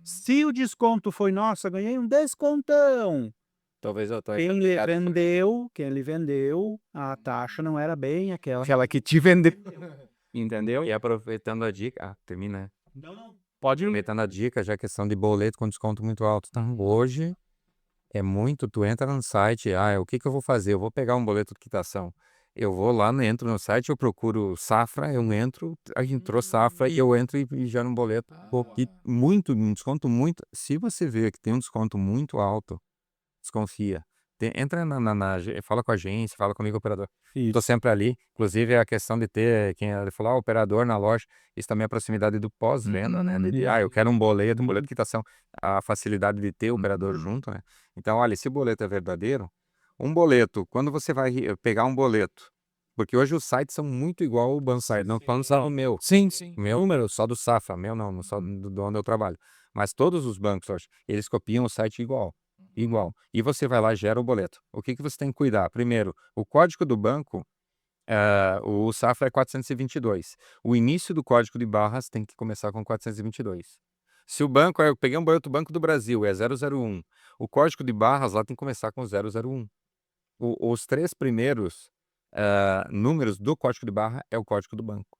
Se o desconto foi, nossa, ganhei um descontão. Talvez eu tô Quem lhe vendeu, a taxa não era bem aquela. Aquela que te vendeu. Entendeu? E aproveitando a dica, termina. Não. Pode ir. Aproveitando a dica, já questão de boleto com desconto muito alto. Então, hoje é muito, tu entra no site, o que que eu vou fazer? Eu vou pegar um boleto de quitação. Eu vou lá, entro no site, eu procuro Safra, eu entro, aí entrou Safra e eu entro e gero um boleto. Um desconto muito. Se você vê que tem um desconto muito alto, desconfia. Entra fala com a agência, fala comigo, operador. Tô sempre ali. Inclusive, a questão de ter, quem ele falou, operador na loja, isso também é a proximidade do pós-venda, né? Eu quero um boleto de quitação. A facilidade de ter o operador junto, né? Então, olha, se o boleto é verdadeiro, um boleto, quando você vai pegar um boleto, porque hoje os sites são muito igual ao Bansite, não falando só o meu. Sim, sim. O meu número, só do Safra, meu não só do onde eu trabalho. Mas todos os bancos hoje, eles copiam o site igual. Igual. E você vai lá e gera o boleto. O que que você tem que cuidar? Primeiro, o código do banco, o Safra é 422. O início do código de barras tem que começar com 422. Se o banco, eu peguei um boleto do Banco do Brasil, é 001. O código de barras lá tem que começar com 001. Os 3 primeiros números do código de barra é o código do banco.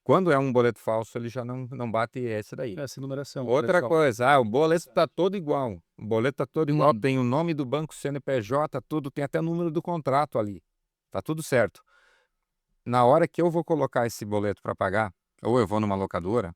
Quando é um boleto falso, ele já não bate esse daí. Essa numeração. Outra coisa, o boleto tá todo igual. O boleto tá todo igual, tem o nome do banco, CNPJ, tudo, tem até o número do contrato ali. Tá tudo certo. Na hora que eu vou colocar esse boleto para pagar, ou eu vou numa locadora,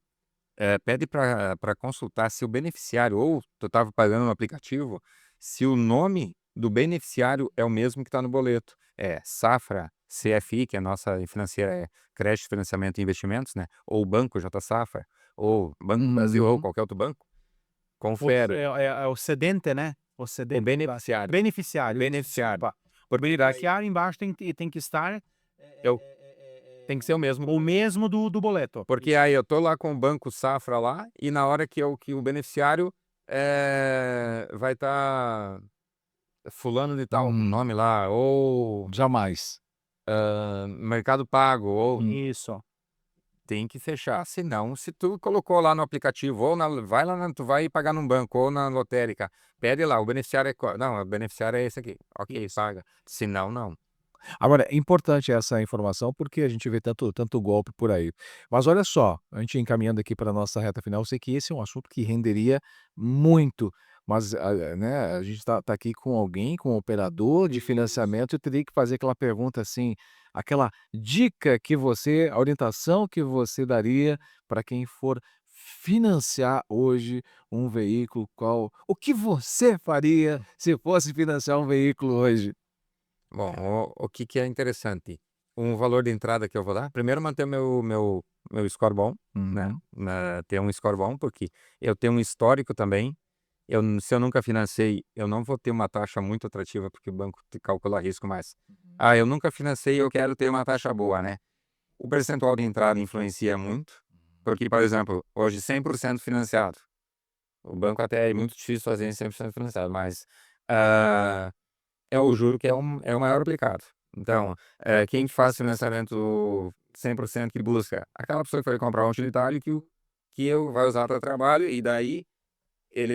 pede para consultar se o beneficiário, ou tu estava pagando no aplicativo, se o nome do beneficiário é o mesmo que está no boleto. É Safra, CFI, que é a nossa financeira, é Crédito, Financiamento e Investimentos, né? Ou Banco J Safra, ou Banco do Brasil, ou qualquer outro banco. Confere. É o cedente, né? O O beneficiário. Beneficiário. Beneficiário. Por beneficiário, embaixo tem que estar Tem que ser o mesmo. o mesmo do boleto. Porque aí eu tô lá com o Banco Safra lá, e na hora que o beneficiário vai estar fulano de tal, Hum. nome lá, ou Jamais. Mercado Pago, ou Isso. tem que fechar, senão se tu colocou lá no aplicativo, ou vai lá, tu vai pagar num banco, ou na lotérica, pede lá, o beneficiário é qual? Não, o beneficiário é esse aqui. Ok, paga. Senão, não. Agora, é importante essa informação, porque a gente vê tanto golpe por aí. Mas olha só, a gente encaminhando aqui para a nossa reta final, eu sei que esse é um assunto que renderia muito, mas, né, a gente está aqui com alguém, com um operador de financiamento, eu teria que fazer aquela pergunta assim, aquela dica que você a orientação que você daria para quem for financiar hoje um veículo, o que você faria se fosse financiar um veículo hoje? Bom, o que que é interessante? Um valor de entrada que eu vou dar, primeiro manter meu score bom, né, Uhum. ter um score bom, porque eu tenho um histórico também, se eu nunca financei, eu não vou ter uma taxa muito atrativa, porque o banco te calcula risco mais. Ah, eu nunca financei, eu quero ter uma taxa boa, né. O percentual de entrada influencia muito, porque, por exemplo, hoje 100% financiado, o banco até é muito difícil fazer em 100% financiado, mas, ah é o juro que é o maior aplicado. Então, quem faz financiamento 100% que busca? Aquela pessoa que foi comprar um utilitário que vai usar para trabalho e daí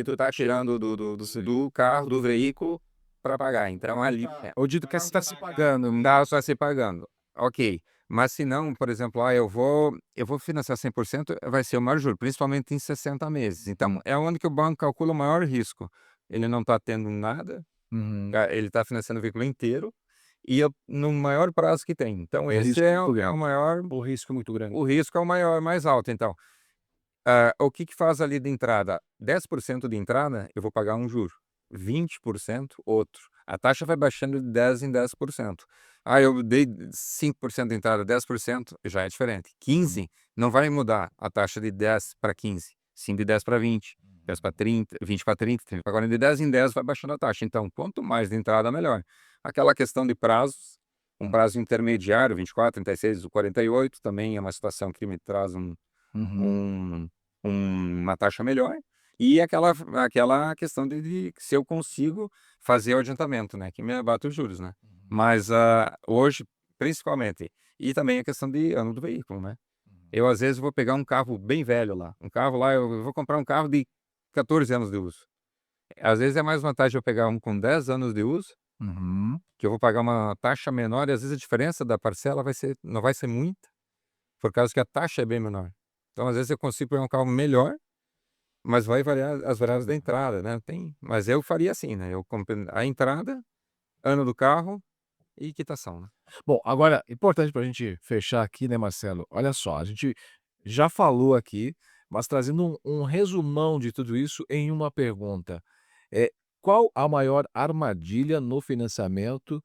tu tá tirando do carro, do veículo para pagar. Então ali O dito que está se pagando. tá só se pagando. Ok, mas se não, por exemplo, eu vou financiar 100%, vai ser o maior juro, principalmente em 60 meses. Então, é onde que o banco calcula o maior risco. Ele não está tendo nada, Uhum. ele está financiando o veículo inteiro e no maior prazo que tem. Então O esse risco é muito é o grande. maior, O risco é muito grande. o risco é o maior, mais alto. Então, o que que faz ali de entrada? 10% de entrada, eu vou pagar um juro, 20% outro. A taxa vai baixando de 10 em 10%. Ah, eu dei 5% de entrada, 10% já é diferente. 15 não vai mudar a taxa de 10 para 15, sim de 10 para 20, 10 para 30, 20 para 30, 30 para 40, de 10 em 10 vai baixando a taxa. Então, quanto mais de entrada, melhor. Aquela questão de prazos, um prazo intermediário, 24, 36, o 48, também é uma situação que me traz Uhum. um uma taxa melhor, e aquela questão de se eu consigo fazer o adiantamento, né, que me abate os juros, né. Mas, hoje, principalmente, e também a questão de ano do veículo, né. Eu, às vezes, vou pegar um carro bem velho lá, eu vou comprar um carro de 14 anos de uso. Às vezes é mais vantagem eu pegar um com 10 anos de uso, Uhum. que eu vou pagar uma taxa menor e, às vezes, a diferença da parcela não vai ser muita, por causa que a taxa é bem menor. Então, às vezes, eu consigo pegar um carro melhor, mas vai variar as variáveis da entrada, né, mas eu faria assim, né, eu compre a entrada, ano do carro e quitação, né. Bom, agora, importante para a gente fechar aqui, né, Marcelo, olha só, a gente já falou aqui, mas trazendo um resumão de tudo isso em uma pergunta. É qual a maior armadilha no financiamento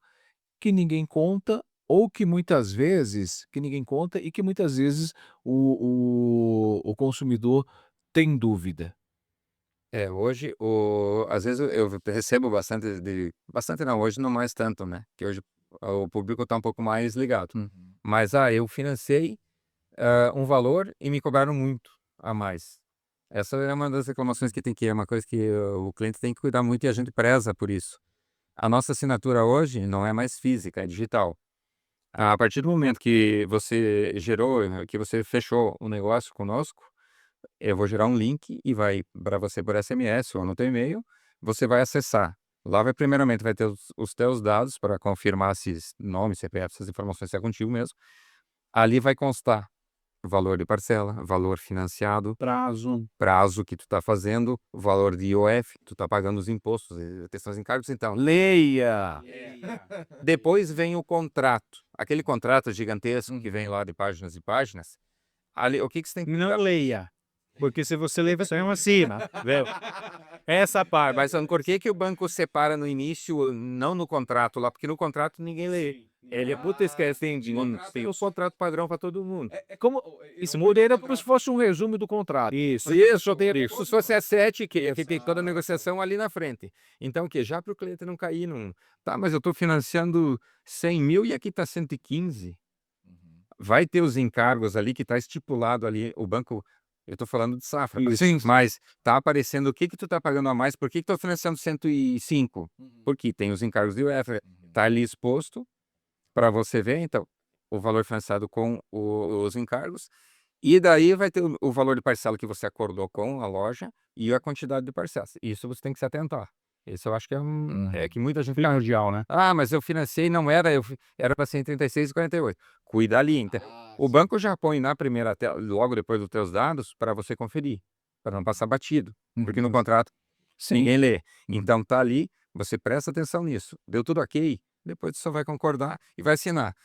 que ninguém conta ou que ninguém conta e que muitas vezes o consumidor tem dúvida? É, hoje às vezes eu recebo bastante não, hoje não mais tanto, né, que hoje o público está um pouco mais ligado. Uhum. Mas, eu financei, um valor e me cobraram muito a mais. Essa é uma das reclamações é uma coisa que o cliente tem que cuidar muito e a gente preza por isso. A nossa assinatura hoje não é mais física, é digital. A partir do momento que você que você fechou o negócio conosco, eu vou gerar um link e vai para você por SMS ou no teu e-mail, você vai acessar. Lá primeiramente vai ter os teus dados para confirmar se nome, CPF, essas informações se é contigo mesmo. Ali vai constar valor de parcela, valor financiado, Prazo. prazo que tu está fazendo, valor de IOF, tu está pagando os impostos, questões encargos, então. Leia! Depois vem o contrato, aquele contrato gigantesco que vem lá de páginas e páginas, ali o que que você tem que Não leia, porque se você ler, você não assina, entendeu? Essa parte. mas por que que o banco separa no início, não no contrato lá? Porque no contrato ninguém lê. Ele, puta, esquece, tem o contrato padrão para todo mundo. É como isso Moreira como se fosse um resumo do contrato. Isso. Isso, se fosse a 7, que tem toda a negociação ali na frente. Então, o quê? Já para o cliente não cair num. Tá, mas eu estou financiando 100 mil e aqui está 115. Uhum. Vai ter os encargos ali que está estipulado ali. O banco Eu tô falando de safra. Isso. Sim. Mas tá aparecendo o que que tu tá pagando a mais, por que que tô financiando 105? Porque tem os encargos de UF, tá ali exposto para você ver, então, o valor financiado com os encargos, e daí vai ter o valor de parcela que você acordou com a loja e a quantidade de parcelas. Isso você tem que se atentar. Isso eu acho que é que muita gente Primordial, né? ah, mas eu financiei, não era, era para ser em 36,48. Cuida ali. Então, o banco já põe na primeira tela, logo depois dos teus dados, para você conferir, para não passar batido, porque no contrato ninguém lê. Então tá ali, você presta atenção nisso. Deu tudo ok, depois você só vai concordar e vai assinar.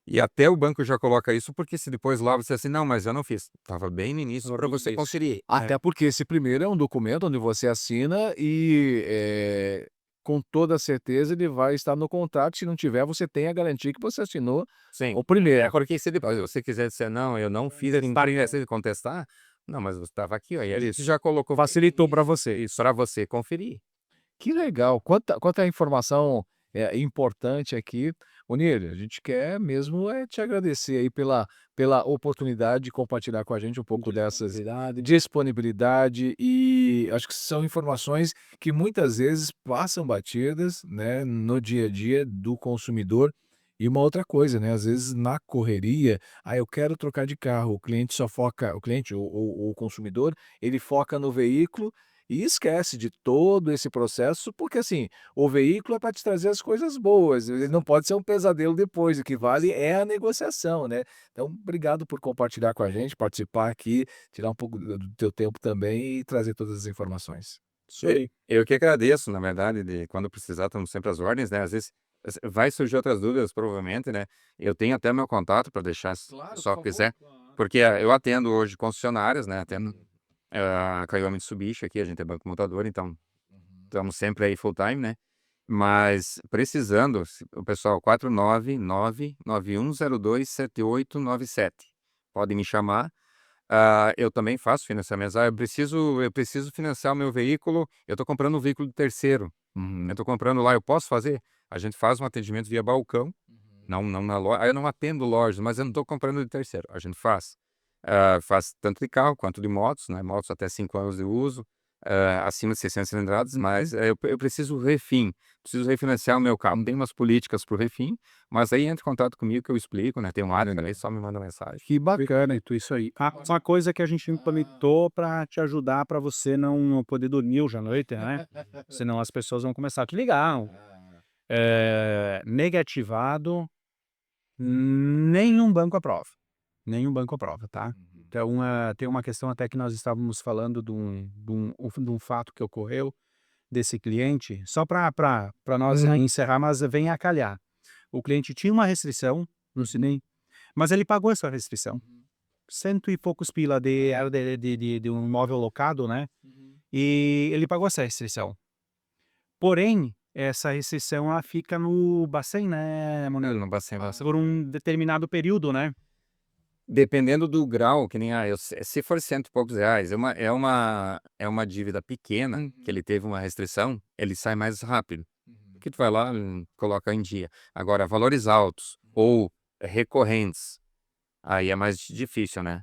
E até o banco já coloca isso, porque se depois lá você assim, não, mas eu não fiz. Tava bem no início para você Isso. conferir. Até porque esse primeiro é um documento onde você assina e, com toda certeza ele vai estar no contrato, se não tiver, você tem a garantia que você assinou Sim. o primeiro. Porque se depois você quiser dizer, não, eu não fiz, ele não contestar, não, mas você estava aqui, ó, e a gente já colocou. Facilitou para você. Isso, para você conferir. Que legal, quanta informação, importante aqui. Ô Nilo, a gente quer mesmo te agradecer aí pela oportunidade de compartilhar com a gente um pouco dessas disponibilidade e acho que são informações que muitas vezes passam batidas, né, no dia a dia do consumidor. E uma outra coisa, né, às vezes na correria, eu quero trocar de carro, o cliente só foca o cliente ou o consumidor, ele foca no veículo e esquece de todo esse processo, porque assim, o veículo é para te trazer as coisas boas, ele não pode ser um pesadelo depois, o que vale é a negociação, né. Então, obrigado por compartilhar com a gente, participar aqui, tirar um pouco do teu tempo também e trazer todas as informações. Eu que agradeço, na verdade, de quando precisar, estamos sempre às ordens, né? Às vezes vai surgir outras dúvidas, provavelmente, né? Eu tenho até meu contato para deixar, se o Claro, por pessoal favor. quiser, porque eu atendo hoje concessionárias, né? Atendo a Caioa Mitsubishi aqui, a gente é banco montador, então estamos sempre aí full time, né? Mas precisando, o pessoal 499-9102-7897. Pode me chamar. Eu também faço financiamentos. Eu preciso financiar o meu veículo. Eu estou comprando um veículo de terceiro. Eu estou comprando lá, eu posso fazer? A gente faz um atendimento via balcão, não na loja. Eu não atendo lojas, mas eu não estou comprando de terceiro. A gente faz. Faz tanto de carro quanto de motos, né? Motos até 5 anos de uso, acima de 600 cilindradas, mas eu preciso refinanciar o meu carro. Tem umas políticas para o refim, mas aí entra em contato comigo que eu explico, né? Tem um área ali, só me manda mensagem. Que bacana, então isso aí. Uma coisa que a gente implementou para te ajudar, para você não poder dormir hoje à noite, né? Senão as pessoas vão começar a te ligar. Negativado, nenhum banco aprova. Nenhum banco aprova, tá? Então, tem uma questão até que nós estávamos falando de um fato que ocorreu desse cliente, só para nós encerrar, mas vem a calhar. O cliente tinha uma restrição no Sinem, mas ele pagou essa restrição. Cento e poucos pila de um imóvel locado, né? E ele pagou essa restrição. Porém, essa restrição ela fica no Bacen, né, Monelo? No Bacen. Por um determinado período, né? Dependendo do grau, que nem se for cento e poucos reais, é uma dívida pequena, que ele teve uma restrição, ele sai mais rápido. Que tu vai lá, coloca em dia. Agora, valores altos ou recorrentes, aí é mais difícil, né?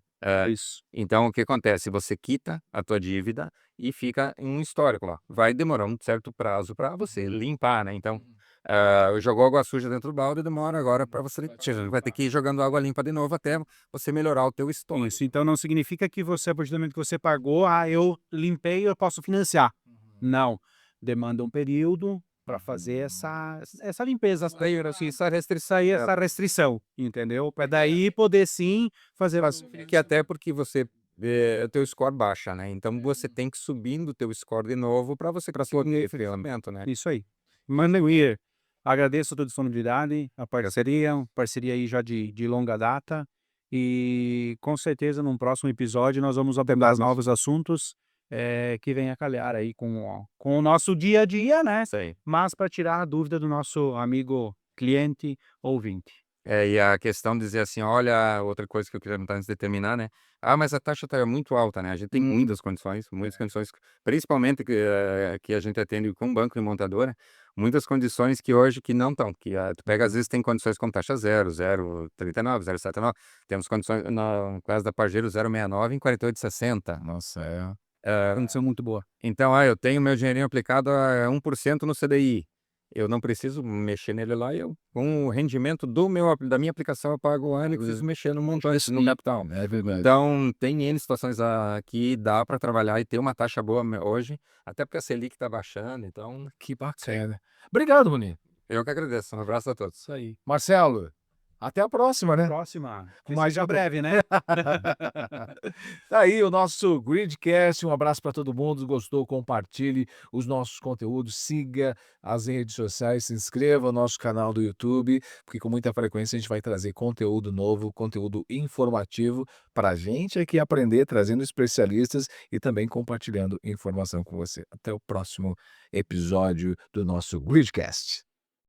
Isso. Então, o que acontece? Você quita a tua dívida e fica em um histórico lá. Vai demorar um certo prazo para você limpar, né? Então, jogou água suja dentro do balde, demora agora para você limpar. Você vai ter que ir jogando água limpa de novo até você melhorar o teu histórico. Isso, então não significa que você, a partir do momento que você pagou, eu limpei, eu posso financiar. Não. Demanda um período para fazer essa limpeza, essa restrição, entendeu? Para daí poder sim fazer. Que até porque o teu score baixa, né? Então você tem que ir subindo o teu score de novo para você conseguir financiamento, né? Isso aí. Manuir, agradeço a tua disponibilidade, a parceria aí já de longa data. E com certeza num próximo episódio nós vamos abordar novos assuntos que vem a calhar aí com o nosso dia a dia, né? Isso aí. Mas para tirar a dúvida do nosso amigo cliente ouvinte. E a questão de dizer assim, olha, outra coisa que eu queria antes de terminar, né? Ah, mas a taxa tá muito alta, né? A gente tem muitas condições, principalmente que a gente atende com banco e montadora, muitas condições que hoje que não estão, tu pega às vezes tem condições com taxa 0,39, 0,79, temos condições, no caso da Pajero, 0,69 em 48,60. Nossa, Condição muito boa. Então, eu tenho meu dinheirinho aplicado a 1% no CDI. Eu não preciso mexer nele lá, com o rendimento da minha aplicação, eu pago o ano e preciso mexer no montante, no capital. é verdade. Então, tem N situações que dá para trabalhar e ter uma taxa boa hoje, até porque a Selic está baixando, então, Que bacana. Obrigado, Rony. eu que agradeço. Um abraço a todos. Isso aí. Marcelo, até a próxima, né? Próxima. Que Mais seja já breve, né? Tá aí o nosso Gridcast. Um abraço para todo mundo. Gostou? Compartilhe os nossos conteúdos. Siga as redes sociais. Se inscreva no nosso canal do YouTube, porque com muita frequência a gente vai trazer conteúdo novo, conteúdo informativo para a gente aqui aprender, trazendo especialistas e também compartilhando informação com você. Até o próximo episódio do nosso Gridcast.